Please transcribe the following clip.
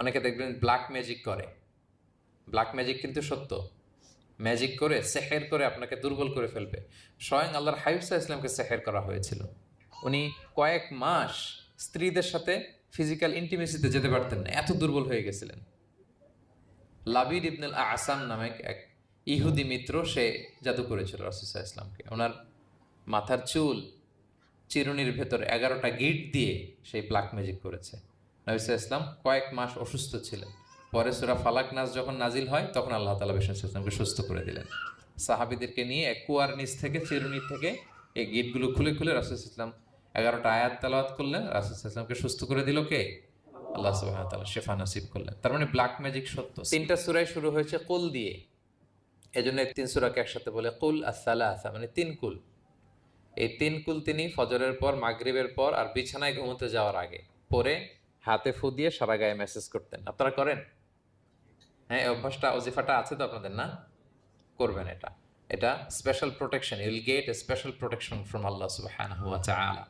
অনেকে দেখবেন black magic করে। ব্ল্যাক ম্যাজিক কিন্তু সত্য। ম্যাজিক করে, সেহের করে আপনাকে দুর্বল করে ফেলবে। স্বয়ং আল্লাহর হাবিব সাল্লাল্লাহু আলাইহি ওয়াসাল্লামকে সেহের করা হয়েছিল। উনি কয়েক মাস স্ত্রীদের সাথে ফিজিক্যাল ইন্টিমেসিতে যেতে পারতেন না, এত দুর্বল হয়ে গেছিলেন। লাবিদ ইবনুল আসাম নামে এক ইহুদি মিত্র, সে জাদু করেছিল রাসূল সাল্লাল্লাহু আলাইহি ওয়াসাল্লামকে। ওনার মাথার চুল চিরুনির ভেতর 11টা গিট দিয়ে সেই ব্ল্যাক ম্যাজিক করেছে। নবী সাল্লাল্লাহু আলাইহি ওয়াসাল্লাম কয়েক মাস অসুস্থ ছিলেন। পরে সূরা ফালাক নাস যখন নাজিল হয়, তখন আল্লাহ তাআলা বিষ্ণু সাল্লাল্লাহু আলাইহি ওয়াসাল্লামকে সুস্থ করে দিলেন। সাহাবীদেরকে নিয়ে এক কুয়ার নিচ থেকে, চিরুনি থেকে এই গিটগুলো খুলে খুলে রাসূল সাল্লাল্লাহু আলাইহি ওয়াসাল্লাম 11টা আয়াত তেলাওয়াত করলেন। রাসূল সাল্লাল্লাহু আলাইহি ওয়াসাল্লামকে সুস্থ করে দিল কে? আল্লাহ সুবহানাহু ওয়া তাআলা শেফা নসিব করলেন। তার মানে ব্ল্যাক ম্যাজিক সত্য। 3টা সূরাই শুরু হয়েছে কুল দিয়ে। এজন্য এই 3 সূরাকে একসাথে বলে কুল আস-সালাসা, মানে 3 কুল। এই 3 কুল তিনি ফজরের পর, মাগরিবের পর আর বিছানায় ঘুমোতে যাওয়ার আগে পরে হাতে ফু দিয়ে সারা গায়ে মেসেজ করতেন। আপনারা করেন? হ্যাঁ, এই অভ্যাসটা, ওজিফাটা আছে তো আপনাদের, না? করবেন এটা। এটা special protection, you will get a special protection from Allah সুবহানাহু ওয়া তাআলা।